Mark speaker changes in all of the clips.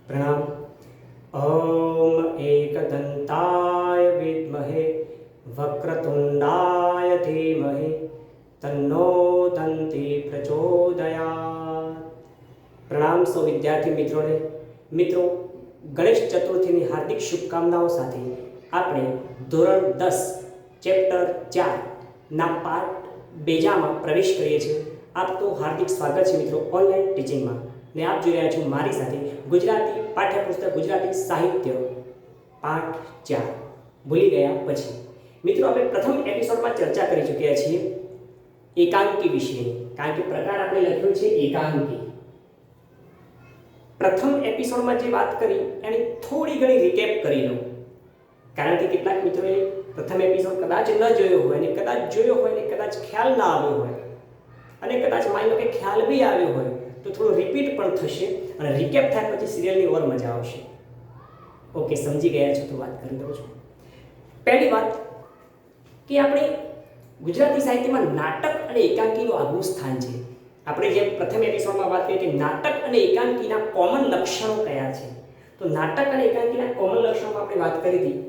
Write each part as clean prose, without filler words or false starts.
Speaker 1: प्रणाम। ॐ एकदन्ताय विद्महे वक्रतुण्डाय धीमहि तन्नो दन्ति प्रचोदयात्। प्रणाम सौ विद्यार्थी मित्रों મિત્રો ગણેશ ચતુર્થીની હાર્દિક શુભકામનાઓ સાથે આપણે ધોરણ 10 ચેપ્ટર 4 ના પાઠ બેજામાં પ્રવેશ કરીએ છીએ। આપ તો હાર્દિક સ્વાગત છે મિત્રો ઓનલાઈન ટીચિંગમાં ને આપ જોઈ રહ્યા છો મારી સાથે ગુજરાતી પાઠ્યપુસ્તક ગુજરાતી સાહિત્ય પાઠ 4 ભૂલી ગયા પછી। મિત્રો આપણે પ્રથમ એપિસોડમાં ચર્ચા કરી ચૂક્યા છીએ એકાંકી વિશે, કારણ કે પ્રકાર આપણે લખ્યો છે એકાંકી। प्रथम एपिसोड में जो बात करी एनी थोड़ी घणी रिकेप करी लो, कारण के કેટલાક મિત્રોએ પ્રથમ એપિસોડ કદાચ ન જોયો હોય અને કદાચ જોયો હોય અને કદાચ ખ્યાલ ના આવ્યો હોય અને કદાચ માની લો કે ખ્યાલ બી આવ્યો હોય તો થોડું રિપીટ પણ થશે અને રિકેપ થાય પછી સિરિયલની ઓર મજા આવશે। ઓકે, સમજી ગયા છો તો વાત કરી દઉં છું। પહેલી વાત કે આપણે ગુજરાતી સાહિત્યમાં નાટક અને એકાંકીનું આગવું સ્થાન છે। આપણે જે પ્રથમ એપિસોડમાં વાત કરી કે નાટક અને એકાંકીના કોમન લક્ષણો કયા છે, તો નાટક અને એકાંકીના કોમન લક્ષણોમાં આપણે વાત કરી હતી।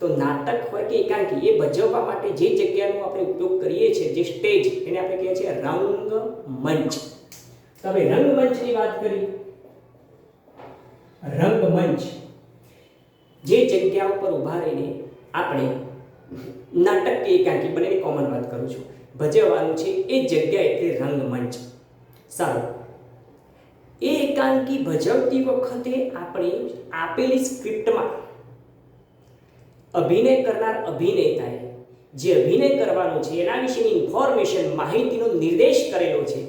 Speaker 1: તો નાટક હોય કે એકાંકી એ ભજવવા માટે જે જગ્યાનો આપણે ઉપયોગ કરીએ છીએ, જે સ્ટેજ, એને આપણે કહીએ છીએ રંગમંચ। તો હવે રંગમંચની વાત કરી। રંગમંચ જે જગ્યા ઉપર ઊભા રહીને આપણે નાટક કે એકાંકી બંનેની કોમન વાત કરું છું ભજવવાનું છે એ જગ્યા એટલે રંગમંચ। સારું, એ એકાંકી ભજવતી વખતે આપણે આપેલી સ્ક્રિપ્ટમાં અભિનય કરનાર અભિનેતાએ જે અભિનય કરવાનો છે એના વિશેની ઇન્ફોર્મેશન, માહિતીનો નિર્દેશ કરેલો છે,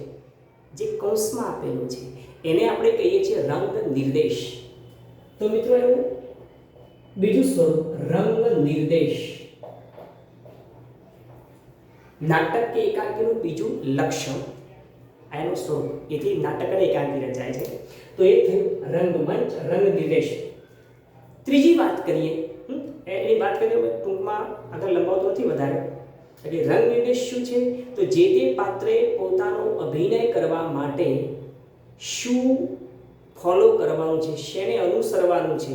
Speaker 1: જે કૌંસમાં આપેલો છે, એને આપણે કહીએ છીએ રંગ નિર્દેશ। તો મિત્રો એવું બીજું સ્વરૂપ રંગ નિર્દેશ। નાટક કે એકાંકીનું બીજું લક્ષણ આનું સ્વરૂપ, એથી નાટક અને એકાંકી રચાય છે। તો એ થયું રંગમંચ, રંગ નિર્દેશ। ત્રીજી વાત કરીએ, એની વાત કરીએ ટૂંકમાં આગળ લંબાવતો નથી વધારે, એટલે રંગ નિર્દેશ શું છે? તો જે તે પાત્રે પોતાનો અભિનય કરવા માટે શું ફોલો કરવાનું છે, શેને અનુસરવાનું છે,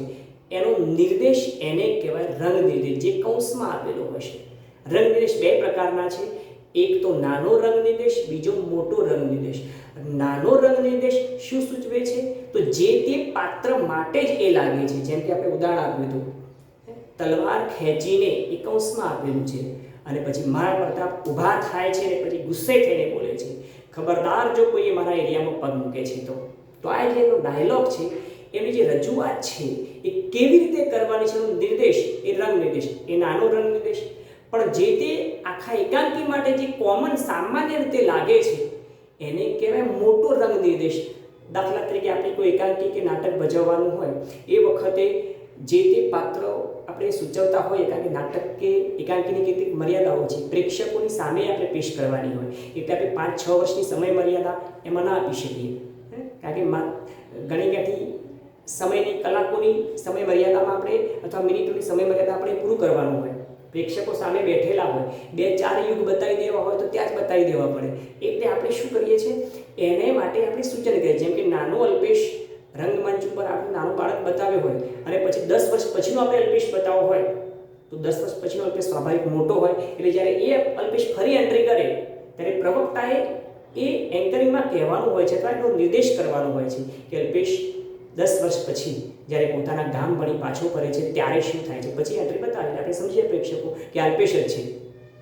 Speaker 1: એનો નિર્દેશ એને કહેવાય રંગ નિર્દેશ, જે કૌંસમાં આપેલો હશે। રંગ નિર્દેશ બે પ્રકારના છે, એક તો નાનો રંગ નિર્દેશ, બીજો મોટો રંગ નિર્દેશ। નાનો રંગ નિર્દેશ શું સૂચવે છે? તો જે તે પાત્ર માટે જ એ લાગે છે, જેમ કે આપણે ઉદાહરણ આપ્યું હતું, તલવાર ખેંચીને એ કૌંસમાં આપેલું છે અને પછી મહારાણા પ્રતાપ ઊભા થાય છે અને પછી ગુસ્સે થઈને બોલે છે, ખબરદાર જો કોઈ મારા એરિયામાં પગ મૂકે છે તો આ જે એનો ડાયલોગ છે, એની જે રજૂઆત છે એ કેવી રીતે કરવાની છે એનો નિર્દેશ એ રંગ નિર્દેશ, એ નાનો રંગ નિર્દેશ। પણ જે તે આખા એકાંકી માટે જે કોમન સામાન્ય રીતે લાગે છે એને કહેવાય મોટો રંગ નિર્દેશ। દાખલા તરીકે આપણે કોઈ એકાંકી કે નાટક ભજવવાનું હોય એ વખતે જે તે પાત્ર આપણે સૂચવતા હોઈએ, કારણ કે નાટક કે એકાંકીની કેટલીક મર્યાદાઓ છે, પ્રેક્ષકોની સામે આપણે પેશ કરવાની હોય, એટલે આપણે 5-6 વર્ષની સમય મર્યાદા એમાં ના આપી શકીએ, કારણ કે ઘણી ઘણી સમયની કલાકોની સમય મર્યાદામાં આપણે અથવા મિનિટોની સમય મર્યાદા આપણે પૂરું કરવાનું હોય, પ્રેક્ષકો સામે બેઠેલા હોય, 2-4 યુગ બતાવી દેવા હોય તો ત્યાં જ બતાવી દેવા પડે, એટલે આપણે શું કરીએ છીએ એને માટે આપણે સૂચન કરીએ। જેમ કે નાનો અલ્પેશ રંગમંચ ઉપર આપણે નાનું બાળક બતાવ્યો હોય અને પછી 10 વર્ષ પછીનો આપણે અલ્પેશ બતાવવો હોય તો 10 વર્ષ પછીનો અલ્પેશ સ્વાભાવિક મોટો હોય, એટલે જ્યારે એ અલ્પેશ ફરી એન્ટ્રી કરે ત્યારે પ્રવક્તાએ એ એન્કરિંગમાં કહેવાનું હોય છે અથવા એનો નિર્દેશ કરવાનો હોય છે કે અલ્પેશ 10 વર્ષ પછી જ્યારે પોતાના ગામ ભણી પાછો ફરે છે ત્યારે શું થાય છે, પછી એન્ટ્રી બતાવે આપણે સમજીએ પ્રેક્ષકો કે અલ્પેશ જ છે।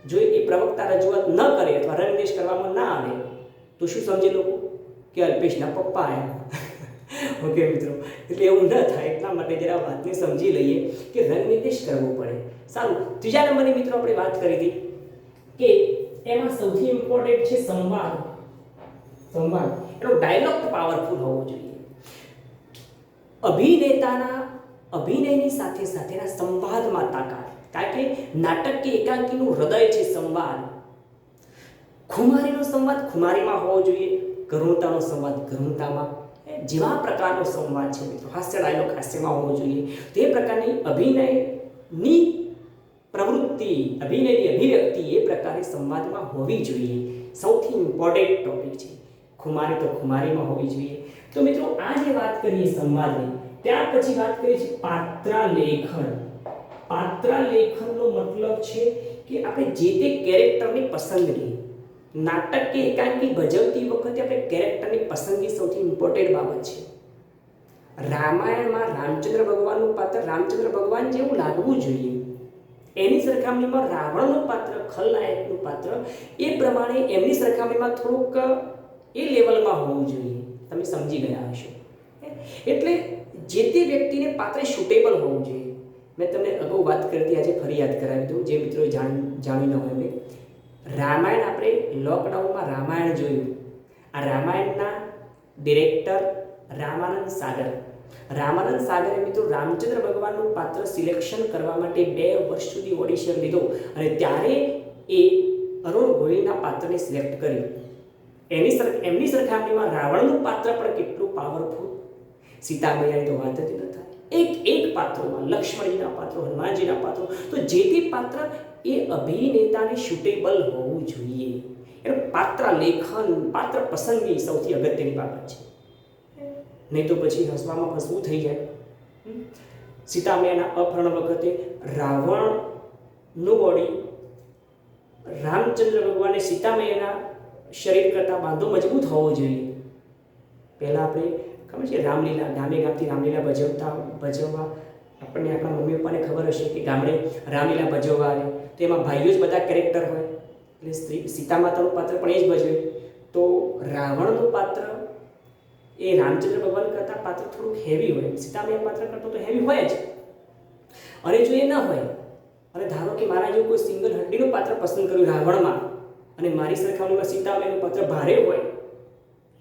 Speaker 1: જો એ પ્રવક્તા રજૂઆત ન કરે અથવા રંગ નિર્દેશ કરવામાં ના આવે તો શું સમજે લોકો કે અલ્પેશના પપ્પા આવ્યા। ઓકે મિત્રો, એટલે એવું ન થાય એટલા માટે જરા વાતને સમજી લઈએ કે રંગ નિર્દેશ કરવો પડે। સારું, ત્રીજા નંબરની મિત્રો આપણે વાત કરી હતી કે એમાં સૌથી ઇમ્પોર્ટન્ટ છે સંવાદ। સંવાદ એનો ડાયલોગ પાવરફુલ હોવો જોઈએ। અભિનેતાના અભિનયની સાથે સાથેના સંવાદમાં તાકાત, કારણ કે નાટક કે એકાંકીનું હૃદય છે સંવાદ। ખુમારીનો સંવાદ ખુમારીમાં હોવો જોઈએ, કરુણતાનો સંવાદ કરુણતામાં, જેવા પ્રકારનો સંવાદ છે મિત્રો, હાસ્ય ડાયલોગ હાસ્યમાં હોવો જોઈએ, તે પ્રકારની અભિનયની પ્રવૃત્તિ, અભિનયની અભિવ્યક્તિ એ પ્રકારે સંવાદમાં હોવી જોઈએ। સૌથી ઇમ્પોર્ટન્ટ ટોપિક છે, ખુમારી તો ખુમારીમાં હોવી જોઈએ। તો મિત્રો આ જે વાત કરીએ સંવાદની, ત્યાર પછી વાત કરીએ છીએ પાત્રાલેખન. પાત્રાલેખનનો મતલબ છે કે આપણે જે તે કેરેક્ટરની પસંદગી, નાટક કે એકાંકી ભજવતી વખતે આપણે કેરેક્ટરની પસંદગી સૌથી ઇમ્પોર્ટન્ટ બાબત છે. રામાયણમાં રામચંદ્ર ભગવાનનું પાત્ર રામચંદ્ર ભગવાન જેવું લાગવું જોઈએ, એની સરખામણીમાં રાવણનું પાત્ર, ખલનાયકનું પાત્ર એ પ્રમાણે એમની સરખામણીમાં થોડુંક એ લેવલમાં હોવું જોઈએ. તમે સમજી ગયા હશો. એટલે જે તે વ્યક્તિને પાત્ર સુટેબલ હોવું જોઈએ. મેં તમને અગાઉ વાત કરી હતી, આજે ફરી યાદ કરાવી દઉં જે મિત્રો જાણી ન હોય. રામાયણ આપણે લોકડાઉનમાં રામાયણ જોયું. આ રામાયણના ડિરેક્ટર રામાનંદ સાગર. રામાનંદ સાગરે મિત્રો રામચંદ્ર ભગવાનનું પાત્ર સિલેક્શન કરવા માટે 2 વર્ષ સુધી ઓડિશન લીધો અને ત્યારે એ અરુણ ગોયલના પાત્રને સિલેક્ટ કર્યું. એમની સરખામણીમાં રાવણનું પાત્ર પણ કેટલું પાવરફુલ. સીતા મૈયાની તો વાત જ ન થાય. એક પાત્રોમાં લક્ષ્મણજીના પાત્રો, હનુમાનજીના પાત્રો, તો જે તે પાત્ર એ અભિનેતાને સુટેબલ હોવું જોઈએ. એટલે પાત્ર લેખન, પાત્ર પસંદગી સૌથી અગત્યની બાબત છે. નહીં તો પછી હસવામાં ફસવું થઈ જાય. સીતા મૈયાના અપહરણ વખતે રાવણનું બોડી રામચંદ્ર ભગવાને સીતા મૈયાના શરીર કરતાં બાંધો મજબૂત હોવો જોઈએ. પહેલાં આપણે ખબર છે રામલીલા, ગામે ગામથી રામલીલા ભજવવા આપણને આપણા મમ્મી પપ્પાને ખબર હશે કે ગામડે રામલીલા ભજવવા આવે તો એમાં ભાઈઓ જ બધા કેરેક્ટર હોય. એટલે સીતા માતાનું પાત્ર પણ એ જ ભજવે. તો રાવણનું પાત્ર એ રામચંદ્ર ભગવાન કરતાં પાત્ર થોડું હેવી હોય, સીતા મૈયા પાત્ર કરતાં તો હેવી હોય જ. અને જો એ ન હોય અને ધારો કે મારા જેવું કોઈ સિંગલ હડ્ડીનું પાત્ર પસંદ કર્યું રાવણમાં અને મારી સરખામણીમાં સીતા મૈયાનું પાત્ર ભારે હોય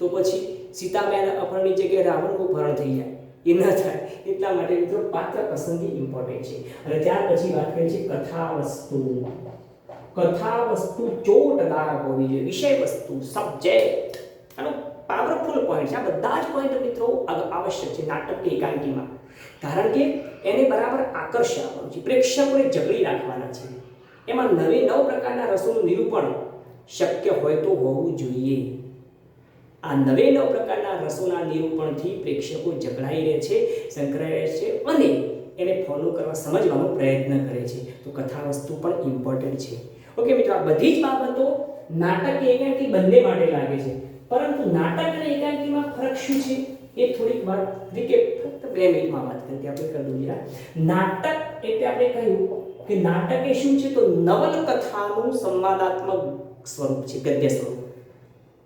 Speaker 1: તો પછી સીતા મૈયાના અપહરણની જગ્યાએ રાવણનું અપહરણ થઈ જાય. એ ન થાય. એટલા માટે મિત્રો પાત્ર પસંદગી ઇમ્પોર્ટન્ટ છે. અને ત્યાર પછી વાત કરીએ છીએ કથા વસ્તુ. કથા વસ્તુ ચોટદાર હોવી જોઈએ. વિષય વસ્તુ, સબ્જેક્ટ આનો પાવરફુલ પોઈન્ટ છે. આ બધા જ પોઈન્ટ મિત્રો આવશ્યક છે નાટક કે એકાંકીમાં. કારણ કે એને બરાબર આકર્ષવાનું છે, પ્રેક્ષકોને જકડી રાખવાના છે. એમાં નવ પ્રકારના રસોનું નિરૂપણ શક્ય હોય તો હોવું જોઈએ. આ 9 પ્રકારના રસોના નિરૂપણથી પ્રેક્ષકો જકડાઈ રહે છે, સંકળાય રહે છે અને એને ફોલો કરવા, સમજવાનો પ્રયત્ન કરે છે. તો કથા વસ્તુ પણ ઇમ્પોર્ટન્ટ છે. ઓકે મિત્રો, આ બધી જ બાબતો નાટક એકાંકી બંને માટે લાગે છે. પરંતુ નાટક અને એકાંકીમાં ફરક શું છે એ થોડીક વાર ફક્ત 2 મિનિટમાં વાત કરીએ. આપણે કરી દઈએ. નાટક એટલે આપણે કહ્યું કે નાટક એ શું છે તો નવલકથાનું સંવાદાત્મક સ્વરૂપ છે, ગદ્ય સ્વરૂપ.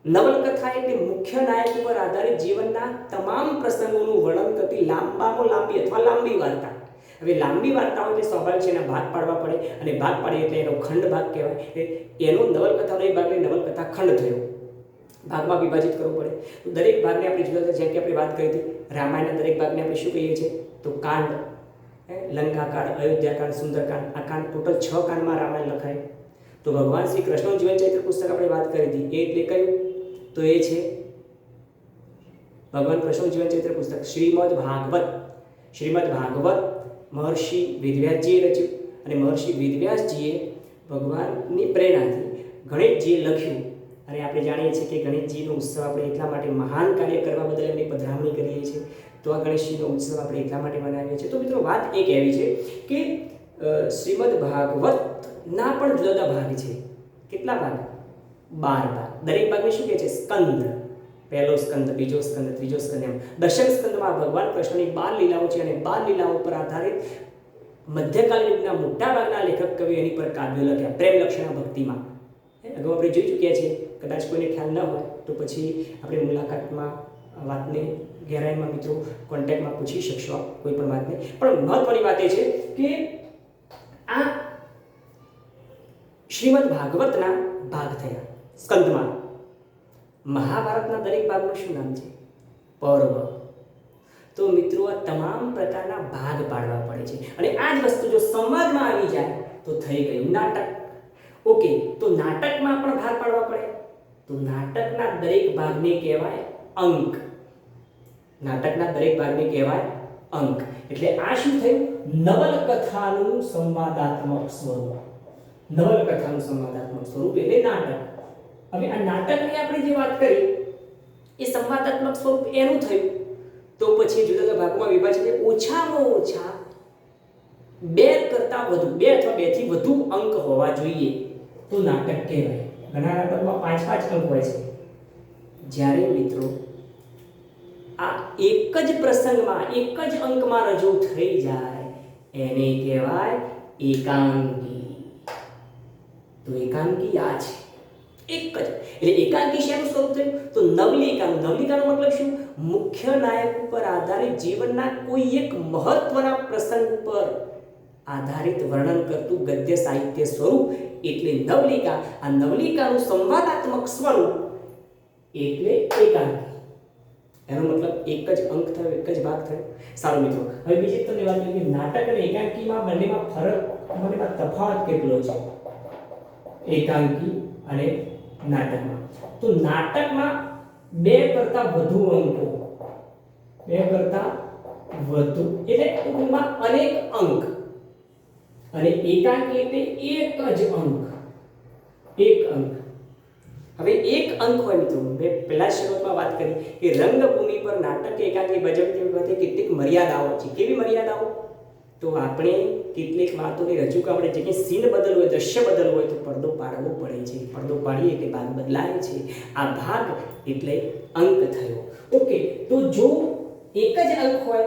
Speaker 1: નવલકથા એટલે મુખ્ય નાયક ઉપર આધારિત જીવનના તમામ પ્રસંગોનું વર્ણન કરતી લાંબામાં લાંબી અથવા લાંબી વાર્તા. હવે લાંબી વાર્તાઓ એટલે સ્વાભાવિક છે, એના ભાગ પાડવા પડે અને ભાગ પાડીએ એટલે એનો ખંડ ભાગ કહેવાય. એનો નવલકથાનો એક ભાગ નવલકથા ખંડ થયો, ભાગમાં વિભાજિત કરવો પડે. તો દરેક ભાગને આપણે જુદા જુદા, જેમ કે આપણે વાત કરી હતી રામાયણના દરેક ભાગને આપણે શું કહીએ છીએ તો કાંડ. લંકાકાંડ, અયોધ્યાકાંડ, સુંદરકાંડ. આ કાંડ ટોટલ 6 કાંડમાં રામાયણ લખાય. તો ભગવાન શ્રી કૃષ્ણનું જીવન ચરિત્ર પુસ્તક આપણે વાત કરી હતી એ એટલે કયું તો એ છે ભગવાન કૃષ્ણનું જીવન ચરિત્ર પુસ્તક શ્રીમદ ભાગવત. શ્રીમદ ભાગવત મહર્ષિ વેદવ્યાસજીએ રચ્યું અને મહર્ષિ વેદવ્યાસજીએ ભગવાનની પ્રેરણાથી ગણેશજીએ લખ્યું. અને આપણે જાણીએ છીએ કે ગણેશજીનો ઉત્સવ આપણે એટલા માટે મહાન કાર્ય કરવા બદલ એમની પધરામણી કરીએ છીએ. તો આ ગણેશજીનો ઉત્સવ આપણે એટલા માટે મનાવીએ છીએ. તો મિત્રો વાત એક એવી છે કે શ્રીમદ ભાગવતના પણ જુદા જુદા ભાગ છે. કેટલા ભાગ? 12 ભાગ. દરેક ભાગને શું કહે છે? સ્કંદ. પહેલો સ્કંદ, બીજો સ્કંદ, ત્રીજો સ્કંદ, એમ. દશમ સ્કંદમાં ભગવાન કૃષ્ણની 12 લીલાઓ છે અને 12 લીલાઓ પર આધારિત મધ્યકાલીન યુગના મોટા ભાગના લેખક કવિ એની પર કાવ્યો લખ્યા. પ્રેમ લક્ષણા ભક્તિમાં અગાઉ આપણે જોઈ ચૂક્યા છીએ. કદાચ કોઈને ખ્યાલ ન હોય તો પછી આપણે મુલાકાતમાં વાતને ગહેરાઈમાં મિત્રો કોન્ટેક્ટમાં પૂછી શકશો આપ કોઈ પણ વાતને. પણ મહત્વની વાત એ છે કે આ શ્રીમદ ભાગવતના ભાગ થયા સ્કંદમાં. મહાભારતના દરેક ભાગનું શું નામ છે? પર્વ. તો મિત્રો આ તમામ પ્રકારના ભાગ પાડવા પડે છે અને આ જ વસ્તુ જો સંવાદમાં આવી જાય તો થઈ ગયું નાટક. ઓકે, તો નાટકમાં પણ ભાગ પાડવા પડે. તો નાટકના દરેક ભાગને કહેવાય અંક. નાટકના દરેક ભાગને કહેવાય અંક. એટલે આ શું થયું? નવલકથાનું સંવાદાત્મક સ્વરૂપ. નવલકથાનું સંવાદાત્મક સ્વરૂપ એટલે નાટક. હવે આ નાટકની આપણે જે વાત કરી એ સંવાદાત્મક સ્વરૂપ એનું થયું. તો પછી જુદા જુદા ભાગોમાં વિભાજિત છે. ઓછામાં ઓછા 2 કરતાં વધુ 2 અથવા 2 થી વધુ અંક હોવા જોઈએ તો નાટક કહેવાય. ઘણા નાટકમાં 5-5 અંક હોય છે. જ્યારે મિત્રો આ એક જ પ્રસંગમાં એક જ અંકમાં રજૂ થઈ જાય એને કહેવાય એકાંકી. તો એકાંકી આ છે એક જ. એટલે એકાંકી શેનું સ્વરૂપ થયું? તો નવલિકાનું. નવલિકાનો મતલબ શું? મુખ્ય નાયક ઉપર આધારિત જીવનના કોઈ એક મહત્વના પ્રસંગ પર આધારિત વર્ણન કરતું ગદ્ય સાહિત્ય સ્વરૂપ એટલે નવલિકા. આ નવલિકાનું સંવાદાત્મક સ્વરૂપ એટલે એકાંકી. એનો મતલબ એક જ અંક થયો, એક જ ભાગ થયો. સારું મિત્રો, હવે બીજી તમને વાત કરીએ કે નાટક અને એકાંકીમાં બંનેમાં ફરક, બંનેમાં તફાવત કેટલો છે એકાંકી અને નાટકમાં? તો નાટકમાં 2 કરતાં વધુ અંકો, 2 કરતાં વધુ એટલે ટૂંકમાં અનેક અંક, અને એકાંકી એટલે એક જ અંક, એક અંક. હવે એક અંક હોય મિત્રો, મેં પહેલા શરૂઆતમાં વાત કરી કે રંગભૂમિ પર નાટક એકાંકી ભજવતી વખતે કેટલીક મર્યાદાઓ છે. કેવી મર્યાદાઓ? તો આપણે કેટલીક વાતોને રજૂ કરવા માટે, જે કે સીન બદલવું હોય, દ્રશ્ય બદલવું હોય તો પડદો પાડવો પડે છે. પડદો પાડીએ એટલે ભાગ બદલાય છે. આ ભાગ એટલે અંક થયો. ઓકે, તો જો એક જ અંક હોય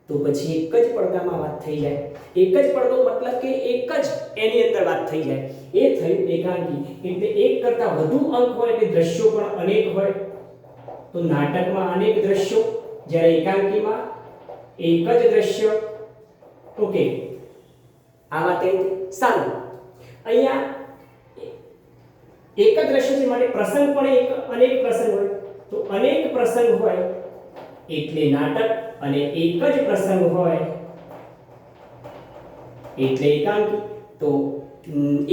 Speaker 1: તો પછી એક જ પડદામાં વાત થઈ જાય. એક જ પડદો મતલબ કે એક જ એની અંદર વાત થઈ જાય, એ થયું એકાંકી. એટલે એક કરતાં વધુ અંક હોય એટલે દ્રશ્યો પણ અનેક હોય. તો નાટકમાં અનેક દ્રશ્યો, જ્યારે એકાંકીમાં એક જ દ્રશ્ય. ઓકે, આ વાત એ સારું. અહીંયા એક જ દ્રશ્ય છે માટે પ્રસંગ પણ અનેક પ્રસંગ હોય. તો અનેક પ્રસંગ હોય એટલે નાટક, અને એક જ પ્રસંગ હોય એટલે એકાંકી. તો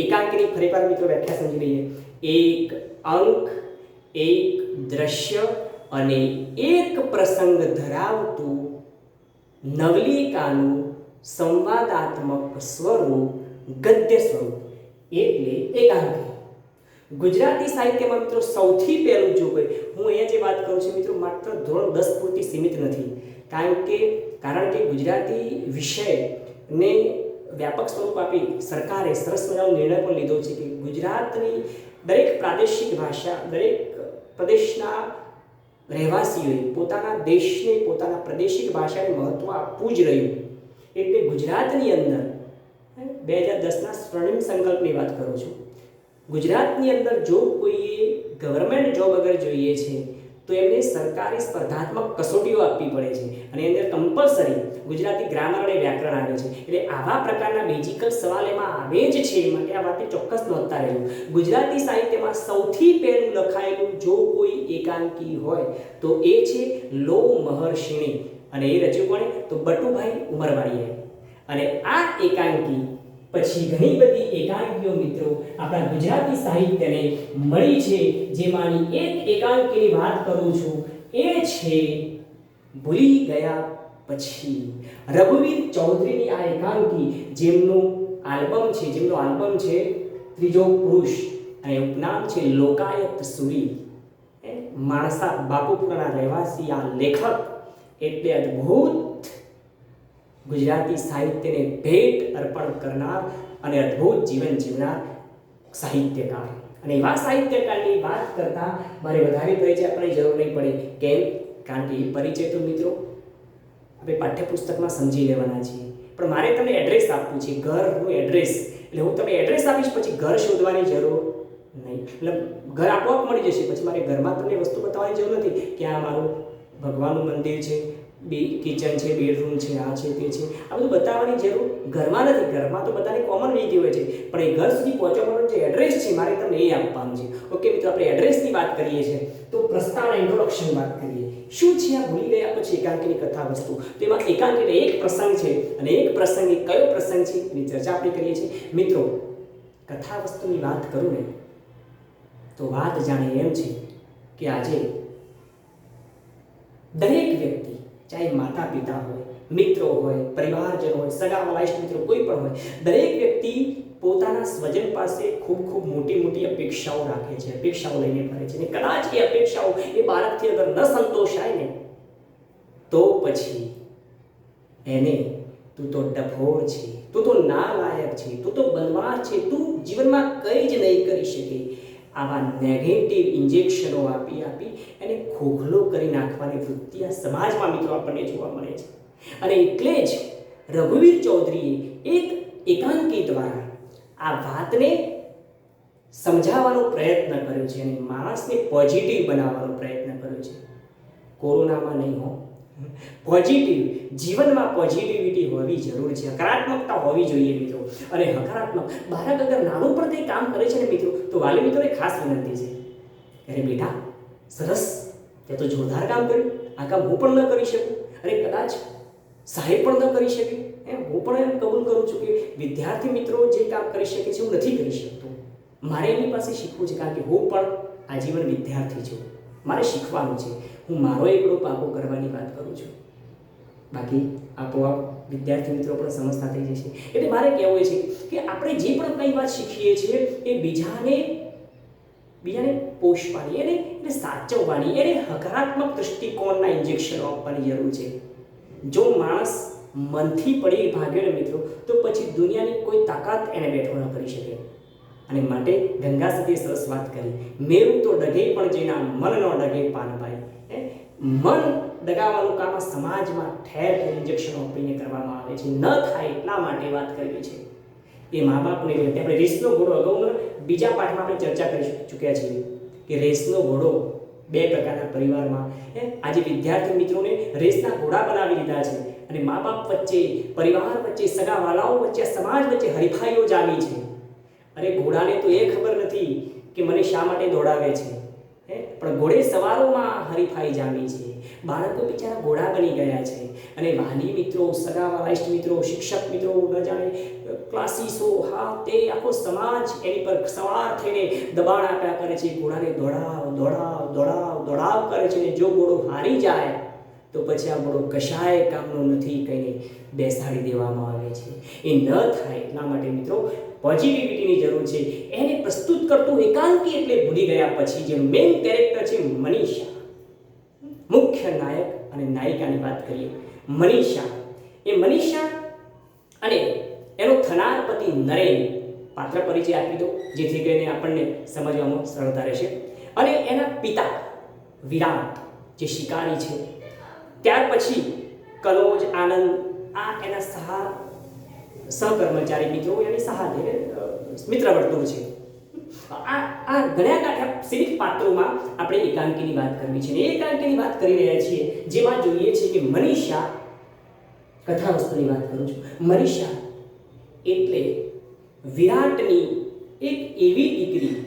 Speaker 1: એકાંકીની ફરીવાર મિત્રો વ્યાખ્યા સમજી લઈએ. એક અંક, એક દ્રશ્ય અને એક પ્રસંગ ધરાવતું નવલિકાનું સંવાદાત્મક સ્વરૂપ, ગદ્ય સ્વરૂપ એટલે એકાંકી. ગુજરાતી સાહિત્યમાં મિત્રો સૌથી પહેલું જો કોઈ, હું અહીંયા જે વાત કરું છું મિત્રો માત્ર ધોરણ 10 પૂરતી સીમિત નથી. કારણ કે ગુજરાતી વિષયને વ્યાપક સ્વરૂપ આપી સરકારે સરસ મજાનો નિર્ણય પણ લીધો છે કે ગુજરાતની દરેક પ્રાદેશિક ભાષા, દરેક પ્રદેશના રહેવાસીઓએ પોતાના દેશને, પોતાના પ્રાદેશિક ભાષાને મહત્વ આપવું જ રહ્યું. એટલે ગુજરાતની અંદર 2010ના સ્વર્ણિમ સંકલ્પની વાત કરું છું. ગુજરાતની અંદર જો કોઈએ ગવર્મેન્ટ જોબ અગર જોઈએ છે તો એમને સરકારી સ્પર્ધાત્મક કસોટીઓ આપવી પડે છે, અને અંદર કમ્પલસરી ગુજરાતી ગ્રામર અને વ્યાકરણ આવે છે. એટલે આવા પ્રકારના બેઝિક સવાલ એમાં આવે જ છે, માટે આ વાતને ચોક્કસ નોંધતા રહેવું. ગુજરાતી સાહિત્યમાં સૌથી પહેલું લખાયેલું જો કોઈ એકાંકી હોય તો એ છે લો મહર્ષિણી, અને એ રચ્યું કોણે? તો બટુભાઈ ઉમરવાડીએ. અને આ એકાંકી પછી ઘણી બધી એકાંકીઓ મિત્રો આપણા ગુજરાતી સાહિત્યને મળી છે. જેમાંની એક એકાંકીની વાત કરું છું, એ છે ભૂલી ગયા પછી. રઘુવીર ચૌધરીની આ એકાંકી, જેમનો આલ્બમ છે ત્રીજો પુરુષ, અને ઉપનામ છે લોકાયત સુરી. માણસા બાપુપુરાના રહેવાસી આ લેખક એટલે અદ્ભુત ગુજરાતી સાહિત્યને ભેટ અર્પણ કરનાર અને અદ્ભુત જીવન જીવનાર સાહિત્યકાર. અને એવા સાહિત્યકારની વાત કરતા મારે વધારે પરિચય આપવાની જરૂર નહીં પડે. કેમ? કારણ કે એ પરિચય તો મિત્રો આપણે પાઠ્યપુસ્તકમાં સમજી લેવાના છીએ. પણ મારે તમને એડ્રેસ આપવું છે, ઘરનું એડ્રેસ. એટલે હું તમને એડ્રેસ આપીશ, પછી ઘર શોધવાની જરૂર નહીં. એટલે ઘર આપોઆપ મળી જશે. પછી મારે ઘરમાં તમને વસ્તુ બતાવવાની જરૂર નથી કે આ મારું ભગવાનનું મંદિર છે, કિચન છે, બેડરૂમ છે, આ છે, તે છે. આ બધું બતાવવાની જરૂર ઘરમાં નથી. ઘરમાં તો બધાને કોમન રીતિ હોય છે, પણ એ ઘર સુધી પહોંચવા માટેનું જે એડ્રેસ છે મારે તમને એ આપવાનું છે. ઓકે મિત્રો, આપણે એડ્રેસની વાત કરીએ છીએ તો પ્રસ્તાવના, ઇન્ટ્રોડક્શન વાત કરીએ. શું છે આ ભૂલી ગયા પછી એકાંકીની કથા વસ્તુ? તો એમાં એકાંકીનો એક પ્રસંગ છે, અને એક પ્રસંગ એ કયો પ્રસંગ છે એની ચર્ચા આપણે કરીએ છીએ. મિત્રો, કથા વસ્તુની વાત કરું ને તો વાત જાણે એમ છે કે આજે દરેક વ્યક્તિ, ચાહે માતા પિતા હોય, મિત્રો હોય, પરિવારજન હોય, સગા વલાઈસ્ટ મિત્રો કોઈ પણ હોય, દરેક વ્યક્તિ પોતાના સ્વજન પાસે ખૂબ ખૂબ મોટી અપેક્ષાઓ રાખે છે, અપેક્ષાઓ લઈને ફરે છે. અને કદાચ એ અપેક્ષાઓ એ બાળકથી અગર ન સંતોષાય ને તો પછી એને તું તો ડફોળ છે, તું તો નાલાયક છે, તું તો બદમાશ છે, તું જીવનમાં કંઈ જ નહીં કરી શકે. આવા નેગેટિવ ઇન્જેક્શનો આપી આપી એને ખોખલો કરી નાખવાની વૃત્તિ આ સમાજમાં મિત્રો આપણને જોવા મળે છે. અને એટલે જ રઘુવીર ચૌધરીએ એક એકાંકી દ્વારા આ વાતને સમજાવવાનો પ્રયત્ન કર્યો છે અને માણસને પોઝિટિવ બનાવવાનો પ્રયત્ન કર્યો છે. કોરોનામાં નહીં હો, પોઝિટિવ જીવનમાં પોઝિટિવિટી હોવી જરૂર છે, હકારાત્મકતા હોવી જોઈએ મિત્રો. અને હકારાત્મક બાળક અગર નાનું પણ કંઈ કામ કરે છે ને મિત્રો, તો વાલી મિત્રોને ખાસ વિનંતી છે, અરે બેટા સરસ, તે તો જોરદાર કામ કર્યું, આ કામ હું પણ ન કરી શકું, અરે કદાચ સાહેબ પણ ન કરી શકે, હું પણ એમ કબૂલ કરું છું કે વિદ્યાર્થી મિત્રો જે કામ કરી શકે છે હું નથી કરી શકતો. મારે એની પાસે શીખવું છે, કારણ કે હું પણ આજીવન વિદ્યાર્થી છું, મારે શીખવાનું છે. હું મારો એકડો પાકો કરવાની વાત કરું છું, બાકી આપોઆપ વિદ્યાર્થી મિત્રો પણ સમજતા થઈ જશે. એટલે મારે કહેવું છે કે આપણે જે પણ કંઈ વાત શીખીએ છીએ એ બીજાને પોષવાની, એને સાચવવાની, એને હકારાત્મક દૃષ્ટિકોણના ઇન્જેક્શનો આપવાની જરૂર છે. જો માણસ મનથી પડી ભાગ્યો ને મિત્રો, તો પછી દુનિયાની કોઈ તાકાત એને બેઠો ન કરી શકે. અને માટે ગંગા સતીએ સરસ વાત કરી, મેરું તો ડગે પણ જેના મન ન ડગે પાનભાઈ. મન ડગાવવાનું કામ સમાજમાં ઠેર ઠેર ઇન્જેક્શનો આપીને કરવામાં આવે છે, ન થાય એટલા માટે વાત કરવી છે. એ મા બાપને આપણે રેસનો ઘોડો અગાઉના બીજા પાઠમાં આપણે ચર્ચા કરી ચૂક્યા છીએ કે રેસનો ઘોડો બે પ્રકારના પરિવારમાં, આજે વિદ્યાર્થી મિત્રોને રેસના ઘોડા બનાવી દીધા છે. અને મા બાપ વચ્ચે, પરિવાર વચ્ચે, સગા વાલાઓ વચ્ચે, સમાજ વચ્ચે હરીફાઈઓ જામી છે. અરે ઘોડાને તો એ ખબર નથી કે મને શા માટે દોડાવે છે, પણ ઘોડે સવારોમાં હરીફાઈ જામી છે. બાળકો બિચારા ઘોડા બની ગયા છે. અને વાલી મિત્રો, સગાવાલા, ઇષ્ટ મિત્રો, શિક્ષક મિત્રો, ન જાણે ક્લાસીસો, હા તે આખો સમાજ એની પર સવાર થઈને દબાણ આપ્યા કરે છે. ઘોડાને દોડાવ દોડાવ દોડાવ દોડાવ કરે છે. અને જો ઘોડો હારી જાય તો પછી આ ઘોડો કશાય કામનો નથી કહીને બેસાડી દેવામાં આવે છે. એ ન થાય એટલા માટે મિત્રો પોઝિટિવિટીની જરૂર છે. એને પ્રસ્તુત કરતું એકાંકી એટલે ભૂલી ગયા પછી જે મેઇન કેરેક્ટર છે મનીષા, મુખ્ય નાયક અને નાયિકાની વાત કરીએ. મનીષા અને એનો થનાર પતિ નરેન, પાત્ર પરિચય આપી દો જેથી કરીને આપણને સમજવામાં સરળતા રહેશે. અને એના પિતા વિરાટ જે શિકારી છે, ત્યાર પછી કનોજ, આનંદ, આ એના સહકર્મચારી મિત્રો, એની મિત્ર વર્તુળ છે. આ ઘણા ગાંઠા સિરીફ પાત્રોમાં આપણે એકાંકીની વાત કરવી છે. એ એકાંકીની વાત કરી રહ્યા છીએ જેમાં જોઈએ છે કે મનીષા, કથા વસ્તુની વાત કરું છું, મનીષા એટલે વિરાટની એક એવી દીકરી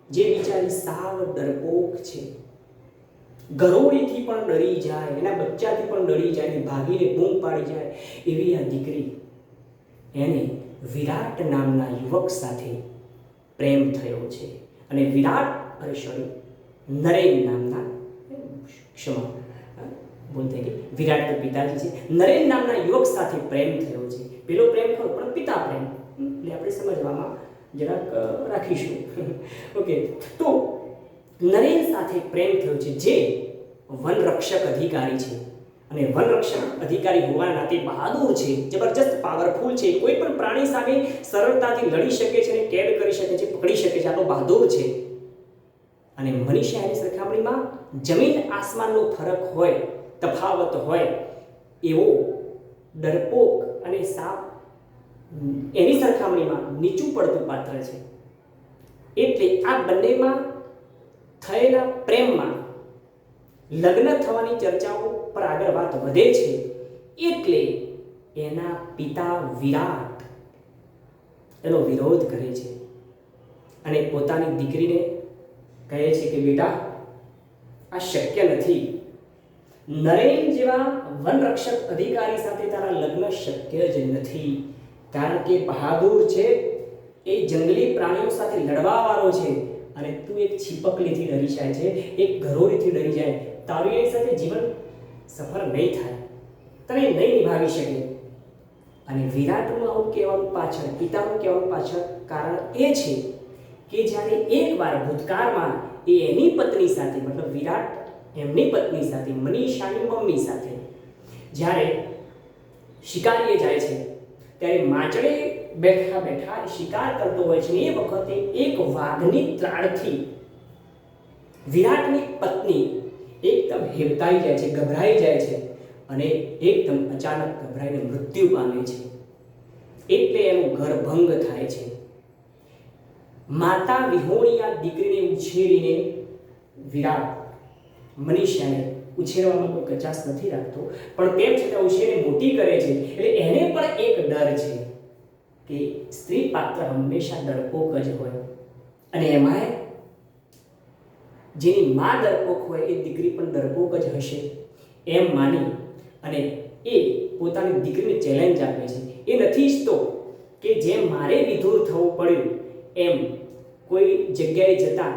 Speaker 1: જે બિચારી સાવ ડરપોક છે, ગરોળીથી પણ ડરી જાય, એના બચ્ચાથી પણ ડરી જાય, ભાગીને બૂમ પાડી જાય એવી આ દીકરી, એને વિરાટ નામના યુવક સાથે પ્રેમ થયો છે. અને નરેન નામના, ભૂલ થઈ ગઈ, વિરાટ તો પિતાજી છે, નરેન નામના યુવક સાથે પ્રેમ થયો છે. પેલો પ્રેમ ખરો પણ પિતા પ્રેમ, એટલે આપણે સમજવામાં જરાક રાખીશું. ઓકે, તો નરેન સાથે પ્રેમ થયો છે જે વનરક્ષક અધિકારી છે. અને વનરક્ષક અધિકારી હોવાના નાતે બહાદુર છે, જબરજસ્ત પાવરફુલ છે, કોઈ પણ પ્રાણી સામે સરળતાથી લડી શકે છે અને કેદ કરી શકે છે, પકડી શકે છે, આટલો બહાદુર છે. અને મનીષા એની સરખામણીમાં જમીન આસમાનનો ફરક હોય, તફાવત હોય એવો ડરપોક અને સાપ એની સરખામણીમાં નીચું પડતું પાત્ર છે. એટલે આ બંનેમાં થયેલા પ્રેમમાં લગ્ન થવાની ચર્ચાઓ પર આગળ વાત વધે છે. એટલે એના પિતા વિરાટ એનો વિરોધ કરે છે અને પોતાની દીકરીને કહે છે કે બેટા આ શક્ય નથી, નરેન જેવા વનરક્ષક અધિકારી સાથે તારા લગ્ન શક્ય જ નથી, કારણ કે બહાદુર છે, એ જંગલી પ્રાણીઓ સાથે લડવાવાળો છે, અને તું એક છીપકલીથી ડરી જાય છે, એક ગરોળીથી ડરી જાય, તારી એની સાથે જીવન સફળ નહીં થાય, તને નહીં નિભાવી શકે. અને વિરાટનું આવું કહેવાનું પાછળ, પિતાનું કહેવાનું પાછળ કારણ એ છે કે જ્યારે એકવાર ભૂતકાળમાં એ એની પત્ની સાથે, મતલબ વિરાટ એમની પત્ની સાથે, મનીષાની મમ્મી સાથે જ્યારે શિકારીએ જાય છે ત્યારે માચડે બેઠા બેઠા શિકાર કરતો હોય છે. એ વખતે એક વાઘની ત્રાળથી વિરાટની પત્ની એકદમ હેબતાઈ જાય છે, ગભરાઈ જાય છે અને એકદમ અચાનક ગભરાઈને મૃત્યુ પામે છે. એટલે એનું ઘર ભંગ થાય છે. માતા વિહોણી આ દીકરીને ઉછેરીને વિરાટ મનીષાને ઉછેરવામાં કોઈ કચાશ નથી રાખતો, પણ તેમ છતાં ઉછેરીને મોટી કરે છે. એટલે એને પણ એક ડર છે કે સ્ત્રી પાત્ર હંમેશા ડરપોક જ હોય અને એમાંય જેની માં ડરપોક હોય એ દીકરી પણ ડરપોક જ હશે એમ માની અને એ પોતાની દીકરીને ચેલેન્જ આપે છે. એ નથી ઈચ્છતો કે જેમ મારે વિધુર થવું પડ્યું એમ કોઈ જગ્યાએ જતા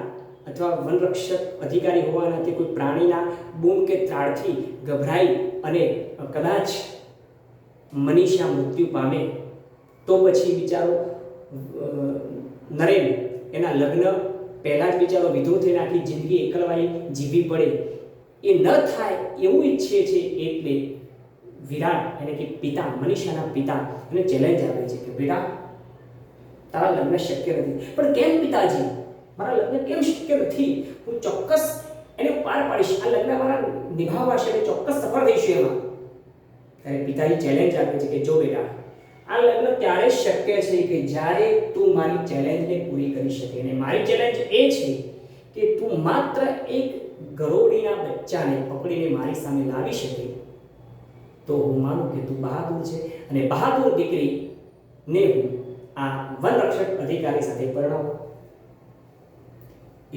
Speaker 1: અથવા વનરક્ષક અધિકારી હોવાનાથી કોઈ પ્રાણીના બૂમ કે ત્રાળથી ગભરાઈ અને કદાચ મનીષા મૃત્યુ પામે તો પછી બિચારો નરેન એના લગ્ન પહેલાં જ બિચારો વિધુર થઈને આખી જિંદગી એકલવાઈ જીવવી પડે એ ન થાય એવું ઈચ્છે છે. એટલે વિરાટ એટલે કે પિતા, મનીષાના પિતા એને ચેલેન્જ આપે છે કે બેટા તારા લગ્ન શક્ય નથી. પણ કેમ પિતાજી, મારા લગ્ન કેમ શક્ય નથી? હું ચોક્કસ એને પાર પાડીશ, આ લગ્ન મારા નિભાવવા છે, એટલે ચોક્કસ સફળ થઈશું એમાં. ત્યારે પિતાજી ચેલેન્જ આપે છે કે જો બેટા આ લગ્ન ત્યારે જ શક્ય છે કે જ્યારે તું મારી ચેલેન્જને પૂરી કરી શકે. અને મારી ચેલેન્જ એ છે કે તું માત્ર એક ગરોળીના બચ્ચાને પકડીને મારી સામે લાવી શકે તો હું માનું કે તું બહાદુર છે અને બહાદુર દીકરીને હું આ વનરક્ષક અધિકારી સાથે પરણાવું.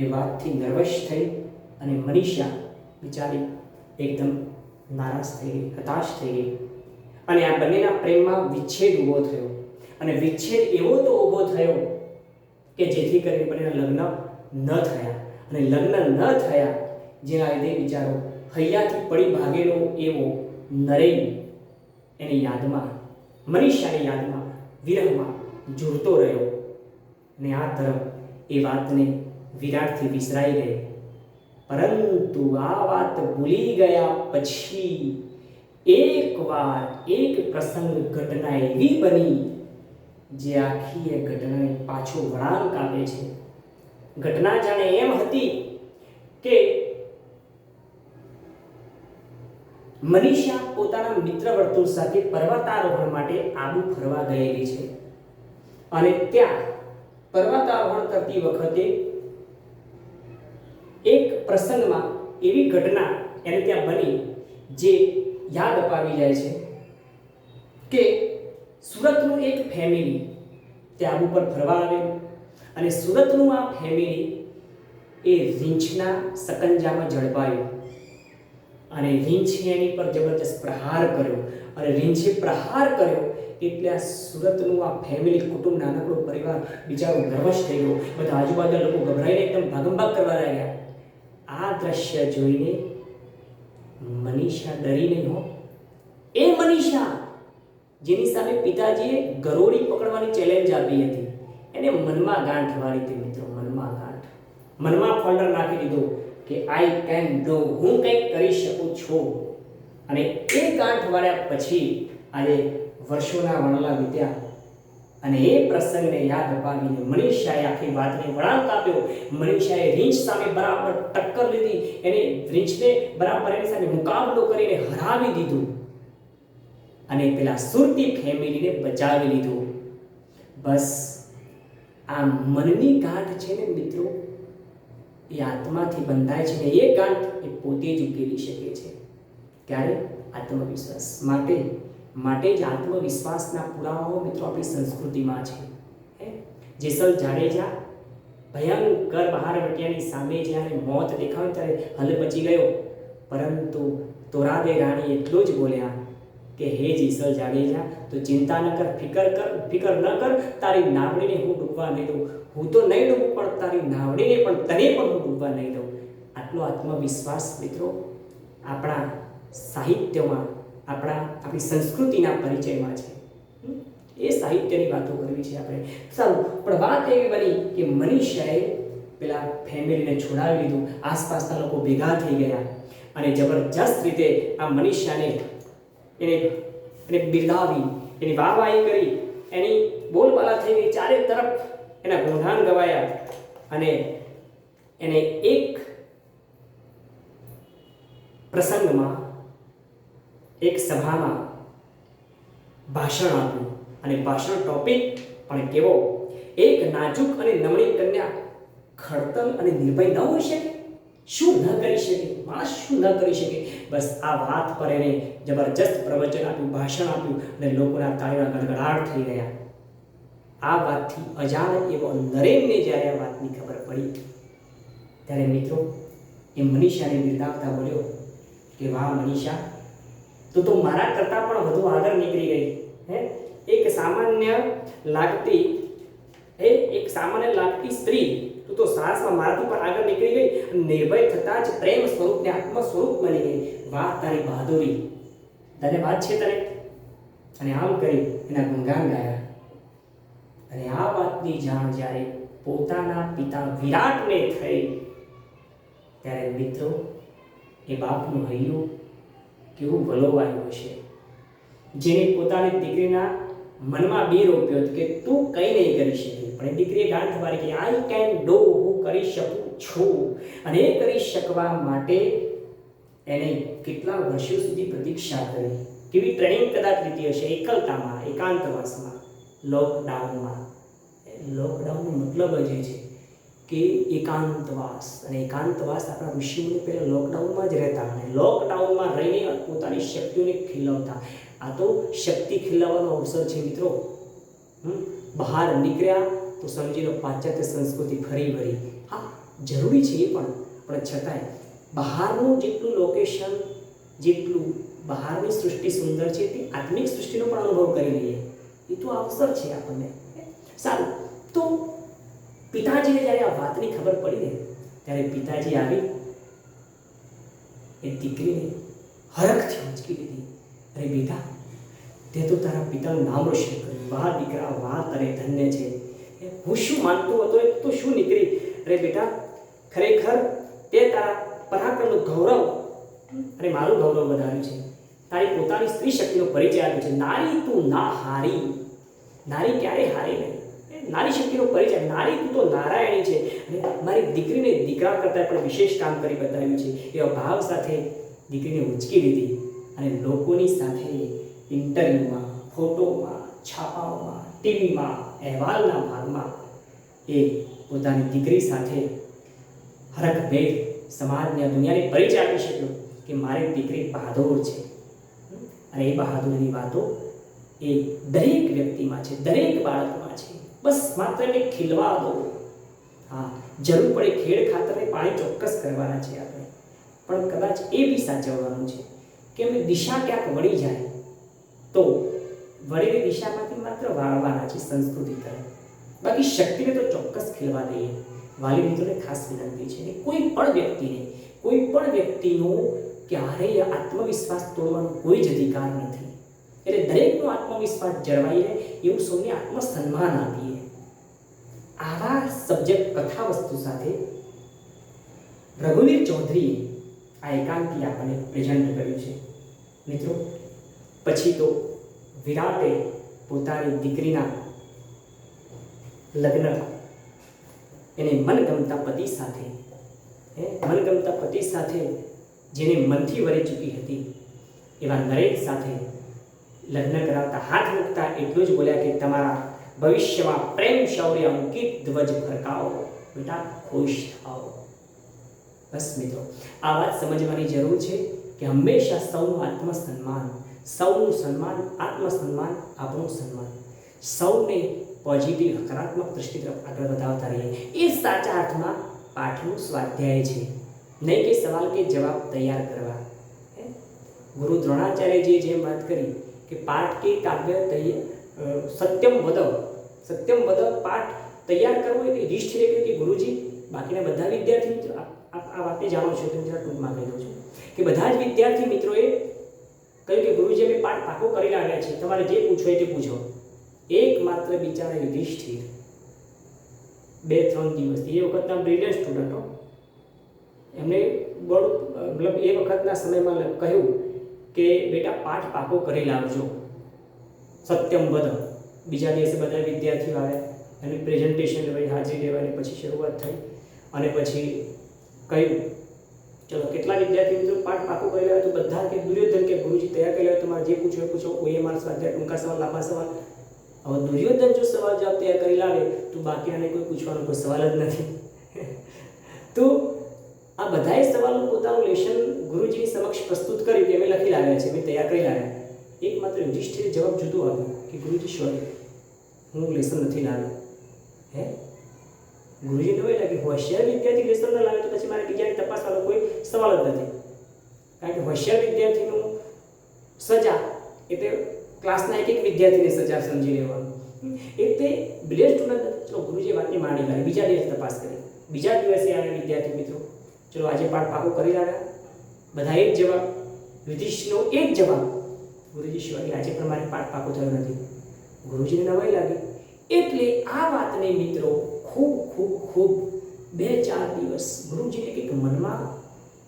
Speaker 1: એ વાતથી નર્વસ થઈ અને મનીષા બિચારી એકદમ નારાજ થઈ ગઈ, હતાશ થઈ ગઈ અને આ બંનેના પ્રેમમાં વિચ્છેદ ઊભો થયો. અને વિચ્છેદ એવો તો ઊભો થયો કે જેથી કરીને બંનેના લગ્ન ન થયા. અને લગ્ન ન થયા જેના લીધે બિચારો હૈયાથી પડી ભાગેલો એવો નરેન એની યાદમાં, મનીષાની યાદમાં, વિરહમાં ઝૂરતો રહ્યો. અને આ તરફ એ વાતને વિરાટથી વિસરાઈ ગઈ. પરંતુ આ વાત ભૂલી ગયા પછી એકવાર એક પ્રસંગ ઘટના એવી બની જે આખી એ ઘટનાને પાછો વળાંક આપે છે. ઘટના જાણે એમ હતી કે મનીષા પોતાના મિત્ર વર્તુળ સાથે પર્વતારોહણ માટે આબુ ફરવા ગયેલી છે અને ત્યાં પર્વતારોહણ કરતી વખતે એક પ્રસંગમાં એવી ઘટના એને ત્યાં બની જે યાદ અપાવી જાય છે કે સુરતનું એક ફેમિલી ત્યાં આબુ પર ફરવા આવેલું અને સુરતનું આ ફેમિલી એ રીંછના સકંજામાં ઝડપાયું અને રીંછે એની પર જબરજસ્ત પ્રહાર કર્યો અને રીંછે પ્રહાર કર્યો એટલે આ સુરતનું આ ફેમિલી કુટુંબ, નાનકડો પરિવાર બિચારો નર્વસ થઈ ગયો. બધા આજુબાજુના લોકો ગભરાઈને એકદમ ભાગમભાગ કરવા લાગ્યા. આ દ્રશ્ય જોઈને મનીષા ડરી નહીં હો. એ મનીષા જેની સામે પિતાજીએ ગરોળી પકડવાની ચેલેન્જ આપી હતી એને મનમાં ગાંઠ વાળી હતી મિત્રો, મનમાં ગાંઠ, મનમાં ફોલ્ડર નાખી દીધો કે આઈ કેન ડુ, હું કંઈક કરી શકું છું. અને એ ગાંઠ વાળ્યા પછી આજે વર્ષોના વણલા વીત્યા અને એ પ્રસંગને યાદ અપાવીને મનીષાએ આખી વાતને વળાંક આપ્યો. મનીષાએ રીંછ સામે બરાબર ટક્કર લીધી, એને રીંછને બરાબર એની સામે મુકાબલો કરીને હરાવી દીધું અને પેલા સુરતી ફેમિલીને બચાવી લીધું. બસ આ મનની ગાંઠ છે ને મિત્રો, એ આત્માથી બંધાય છે ને એ ગાંઠ એ પોતે જ ઉકેલી શકે છે. ક્યારે? આત્મવિશ્વાસ માટે જ આત્મવિશ્વાસના પુરાવાઓ મિત્રો આપણી સંસ્કૃતિમાં છે. જેસલ જાડેજા ભયંકર બહારવટિયાની સામે જ્યારે મોત દેખાયું ત્યારે હલબચી ગયો, પરંતુ તોરાદે રાણી એટલું જ બોલ્યા કે હે જેસલ જાડેજા તો ચિંતા ન કર, ફિકર ન કર, તારી નાવડીને હું ડૂબવા નહીં દઉં. હું તો નહીં ડૂબું પણ તારી નાવડીને પણ, તને પણ હું ડૂબવા નહીં દઉં. આટલો આત્મવિશ્વાસ મિત્રો આપણા સાહિત્યમાં, આપણી સંસ્કૃતિના પરિચયમાં છે. એ સાહિત્યની વાતો કરવી છે આપણે. સારું, પણ વાત એવી બની કે મનીષાએ પેલા ફેમિલીને છોડાવી લીધું, આસપાસના લોકો ભેગા થઈ ગયા અને જબરજસ્ત રીતે આ મનીષાને એને એને બિરદાવી, એની વાહવાહી કરી, એની બોલબાલા થઈ ગઈ, ચારે તરફ એના ગુણગાન ગવાયા અને એને એક પ્રસંગમાં, એક સભામાં ભાષણ આપ્યું અને ભાષણ ટોપિક પણ કેવો, એક નાજુક અને નમણી કન્યા ખડતલ અને નિર્ભય ન હોઈ શકે? શું ન કરી શકે માણસ, શું ન કરી શકે? બસ આ વાત પર એને જબરજસ્ત પ્રવચન આપ્યું, ભાષણ આપ્યું અને લોકોના તાળીના ગડગડાટ થઈ ગયા. આ વાતથી અજાણ એવો નરેનને જ્યારે આ વાતની ખબર પડી ત્યારે મિત્રો એ મનીષાને બિરદાવતા બોલ્યો કે વાહ મનીષા, તું તો મારા કરતાં પણ વધુ આગળ નીકળી ગઈ. એક સામાન્ય લાગતી સ્ત્રી, તું તો સાહસમાં મારાથી પણ આગળ નીકળી ગઈ અને નિર્ભય થતાં જ પ્રેમ સ્વરૂપને આત્મ સ્વરૂપ બની ગઈ. વાહ તારી બહાદુરી, ધન્યવાદ છે તને. અને આમ કરી એના ગુણગાન ગાયા. અને આ વાતની જાણ જ્યારે પોતાના પિતા વિરાટને થઈ ત્યારે મિત્રો એ બાપનું હૈયું કેવું વલોવાયું હશે, જેને પોતાની દીકરીના મનમાં બે રોપ્યો હતો કે તું કંઈ નહીં કરી શકે, પણ એ દીકરીએ ગાંઠ મારી કે આઈ કેન ડુ, હું કરી શકું છું. અને એ કરી શકવા માટે એને કેટલા વર્ષો સુધી પ્રતીક્ષા કરી, કેવી ટ્રેનિંગ કદાચ લીધી હશે, એકલતામાં, એકાંતવાસમાં, લોકડાઉનમાં. લોકડાઉનનો મતલબ જ એ છે કે એકાંતવાસ, અને એકાંતવાસ આપણા ઋષિઓને પહેલાં લોકડાઉનમાં જ રહેતા અને લોકડાઉનમાં રહીને પોતાની શક્તિઓને ખીલવતા. આ તો શક્તિ ખીલવવાનો અવસર છે મિત્રો. બહાર નીકળ્યા તો સમજી લો પાશ્ચાત્ય સંસ્કૃતિ ફરી વળી. હા, જરૂરી છે એ પણ છતાંય બહારનું જેટલું લોકેશન, જેટલું બહારની સૃષ્ટિ સુંદર છે તે આત્મિક સૃષ્ટિનો પણ અનુભવ કરી લઈએ, એ તો અવસર છે આપણને. સારું, તો પિતાજીને જ્યારે આ વાતની ખબર પડી ને ત્યારે પિતાજી આવી એ દીકરીને હરખથી ઉંચકી લીધી. અરે બેટા, તે તો તારા પિતાનું નામ રોશન કર્યું. વાહ દીકરા, વાહ, તારે ધન્ય છે. હું શું માનતો હતો એ તો શું નીકળી. અરે બેટા, ખરેખર તે તારા પરાક્રમનું ગૌરવ અને મારું ગૌરવ વધાર્યું છે. તારી પોતાની સ્ત્રી શક્તિનો પરિચય આપ્યો છે. નારી તું ના હારી, નારી ક્યારે હારે નહીં. નારી શક્તિનો પરિચય, નારી તું તો નારાયણી છે. અને મારી દીકરીને દીકરા કરતાં પણ વિશેષ કામ કરી બતાવ્યું છે. એવા ભાવ સાથે દીકરીને ઉંચકી લીધી અને લોકોની સાથે ઇન્ટરવ્યૂમાં, ફોટોમાં, છાપાઓમાં, ટીવીમાં, અહેવાલના ભાગમાં એ પોતાની દીકરી સાથે હરખભેર સમાજને, દુનિયાને પરિચય આપી શક્યો કે મારી દીકરી બહાદુર છે. અને એ બહાદુરીની વાતો એ દરેક વ્યક્તિમાં છે, દરેક બાળકમાં છે. બસ માત્ર એને ખીલવા દો. હા, જરૂર પડે ખેડ ખાતરને પાણી ચોક્કસ કરવાના છે આપણે, પણ કદાચ એ બી સાચવવાનું છે કે અમે દિશા ક્યાંક વળી જાય તો વળેલી દિશામાંથી માત્ર વાળવાના છે સંસ્કૃતિ તરફ. બાકી શક્તિને તો ચોક્કસ ખીલવા દઈએ. વાલી મિત્રોને ખાસ વિનંતી છે કે કોઈ પણ વ્યક્તિનો ક્યારેય આત્મવિશ્વાસ તોડવાનો કોઈ જ અધિકાર નથી. એટલે દરેકનો આત્મવિશ્વાસ જળવાઈ રહે એવું સૌને આત્મસન્માન આપીએ. આવા સબ્જેક્ટ કથા વસ્તુ સાથે રઘુવીર ચૌધરીએ આ એકાંકી આપણને પ્રેઝન્ટ કર્યું છે. મિત્રો, પછી તો વિરાટે પોતાની દીકરીના લગ્ન એને મનગમતા પતિ સાથે જેને મનથી વરી ચૂકી હતી એવા નરેન સાથે લગ્ન કરાવતા હાથ મૂકતા એટલું જ બોલ્યા કે તમારા ભવિષ્યમાં પ્રેમ શૌર્ય અંકિત ધ્વજ ફરકાવો, બેટા ખુશ થાઓ. બસ મિત્રો, આ વાત સમજવાની જરૂર છે કે હંમેશા સૌનું આત્મસન્માન, સૌનું સન્માન, આત્મસન્માન, આપણું સન્માન, સૌને પોઝિટિવ, હકારાત્મક દ્રષ્ટિ તરફ આગળ વધાવતા રહીએ. એ સાચા અર્થમાં પાઠનું સ્વાધ્યાય છે, નહીં કે સવાલ કે જવાબ તૈયાર કરવા. ગુરુ દ્રોણાચાર્યજીએ જેમ વાત કરી કે પાઠ કે કાવ્ય સત્યમ વદ પાઠ તૈયાર કરવો એટલે યુધિષ્ઠિરે કહ્યું કે ગુરુજી, બાકીના બધા વિદ્યાર્થી મિત્રો આ વાતે જાણો છો તો જરા ટૂંકમાં કહી દઉં છું કે બધા જ વિદ્યાર્થી મિત્રોએ કહ્યું કે ગુરુજી અમે પાઠ પાકો કરી લાવ્યા છે, તમારે જે પૂછવું હોય તે પૂછો. એકમાત્ર બિચારા યુધિષ્ઠિર 2-3 દિવસથી, એ વખતના બ્રિલિયન્ટ સ્ટુડન્ટો, એમને મતલબ એ વખતના સમયમાં કહ્યું કે બેટા પાઠ પાકો કરી લાવજો, સત્યમ વદ. બીજા દિવસે બધા વિદ્યાર્થીઓ આવ્યા, એની પ્રેઝન્ટેશન લેવાય, હાજરી લેવાની, પછી શરૂઆત થઈ અને પછી કહ્યું ચલો કેટલા વિદ્યાર્થી મિત્રો પાઠ પાકો કરી લાવ્યા? તો બધા કે દુર્યોધન કે ગુરુજી તૈયાર કરી લાવ્યા, તમારે જે પૂછો પૂછો, OMR સ્વાધ્યાય, ટૂંકા સવાલ, લાંબા સવાલ. હવે દુર્યોધન જો સવાલ જવાબ તૈયાર કરી લાવે તો બાકીનાને કોઈ પૂછવાનો કોઈ સવાલ જ નથી. તો આ બધાય સવાલો પોતાનું લેશન ગુરુજીની સમક્ષ પ્રસ્તુત કરી કે અમે લખી લાવ્યા છે, અમે તૈયાર કરી લાવ્યા. એકમાત્ર યુધિષ્ઠિરે જવાબ જુદો આપ્યો કે ગુરુજી સોરી, હું લેસન નથી લાવ્યો. હે ગુરુજી નવાઈ લાગી, હોશિયાર વિદ્યાર્થી લેસન ન લાવે તો પછી મારે બીજાને તપાસવાનો કોઈ સવાલ જ નથી. કારણ કે હોશિયાર વિદ્યાર્થીનું સજા એટલે ક્લાસના એક વિદ્યાર્થીને સજા સમજી લેવાનું. એટલે બ્રિલિયન્ટ સ્ટુડન્ટ. ચલો ગુરુજી વાતની માની લાવી, બીજા દિવસે તપાસ કરી. બીજા દિવસે આવ્યા વિદ્યાર્થી મિત્રો, ચલો આજે પાઠ પાકો કરી લાવ્યા, બધા એક જવાબ. યુધિષ્ઠિરનો એક જવાબ, ગુરુજી સોરી આજે પણ મારે પાઠ પાકો થયો નથી. ગુરુજીને નવાઈ લાગી. એટલે આ વાતને મિત્રો ખૂબ ખૂબ ખૂબ 2-4 દિવસ ગુરુજીને કંઈક મનમાં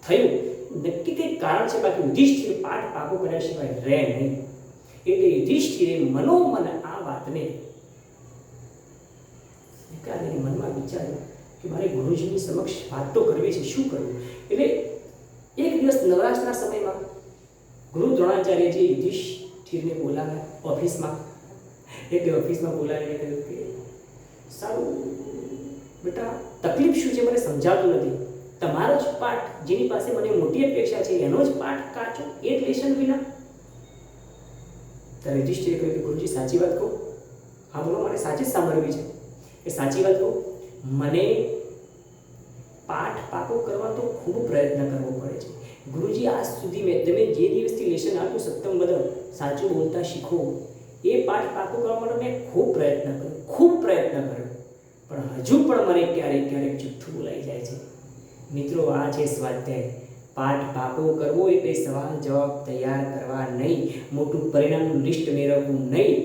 Speaker 1: થયું, નક્કી કંઈક કારણ છે, બાકી યુધિષ્ઠિર પાઠ પાકો કર્યા સિવાય રહે નહીં. એટલે યુધિષ્ઠિરે મનોમન આ વાતને સ્વીકારીને મનમાં વિચાર્યું કે મારે ગુરુજીની સમક્ષ વાત તો કરવી છે, શું કરવું? એટલે એક દિવસ નવરાશના સમયમાં ગુરુ દ્રોણાચાર્યજી યુધિષ્ઠિરને બોલાવ્યા ઓફિસમાં. એટલે ઓફિસમાં બોલાવીને કહ્યું કે સારું બેટા, તકલીફ શું છે મને સમજાતું નથી. તમારો જ પાઠ, જેની પાસે મને મોટી અપેક્ષા છે, એનો જ પાઠ કાચો, એક લેશન વિના. ત્યારે યુધિષ્ઠિરે કહ્યું કે ગુરુજી સાચી વાત કહું? હા બોલો, મારે સાચી જ સાંભળવી છે. કે સાચી વાત કહું, મને પાઠ પાકો કરવા તો ખૂબ પ્રયત્ન કરવો પડે છે. ગુરુજી આજ સુધી મેં તમે જે દિવસથી લેશન આપ્યું સત્તમ બદલ સાચું બોલતા શીખો, એ પાઠ પાકો કરવા માટે મેં ખૂબ પ્રયત્ન કર્યો, પણ હજુ પણ મને ક્યારેક જુઠ્ઠું બોલાઈ જાય છે. મિત્રો આ છે સ્વાધ્યાય. પાઠ પાકો કરવો એટલે સવાલ જવાબ તૈયાર કરવા નહીં, મોટું પરિણામનું લિસ્ટ મેળવવું નહીં,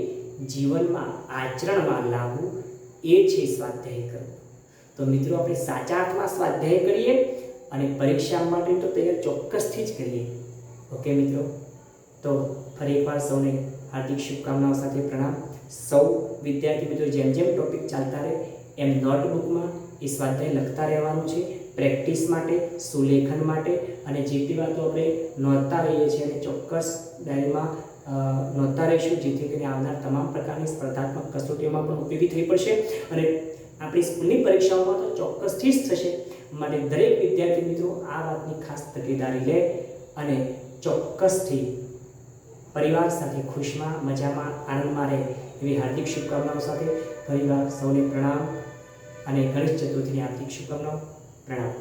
Speaker 1: જીવનમાં આચરણમાં લાવવું, એ છે સ્વાધ્યાય કરવું. તો મિત્રો આપણે સાચા અર્થમાં સ્વાધ્યાય કરીએ અને પરીક્ષા માટે તો તૈયાર ચોક્કસથી જ કરીએ. ઓકે મિત્રો, તો ફરી એકવાર સૌને હાર્દિક શુભકામનાઓ સાથે પ્રણામ. સૌ વિદ્યાર્થી મિત્રો જેમ જેમ ટોપિક ચાલતા રહે એમ નોટબુકમાં એ સ્વાધ્યાય લખતા રહેવાનું છે, પ્રેક્ટિસ માટે, સુલેખન માટે, અને જેટલી વાતો આપણે નોંધતા રહીએ છીએ અને ચોક્કસ ડાયરીમાં નોંધતા રહીશું, જેથી કરીને આવનાર તમામ પ્રકારની સ્પર્ધાત્મક કસોટીઓમાં પણ ઉપયોગી થઈ પડશે અને આપણી સ્કૂલની પરીક્ષાઓમાં તો ચોક્કસથી જ થશે. માટે દરેક વિદ્યાર્થી મિત્રો આ વાતની ખાસ તકેદારી લે અને ચોક્કસથી પરિવાર સાથે ખુશમાં, મજામાં, આનંદમાં રહે એવી હાર્દિક શુભકામનાઓ સાથે ફરીવાર સૌને પ્રણામ અને ગણેશ ચતુર્થીની હાર્દિક શુભકામનાઓ. પ્રણામ.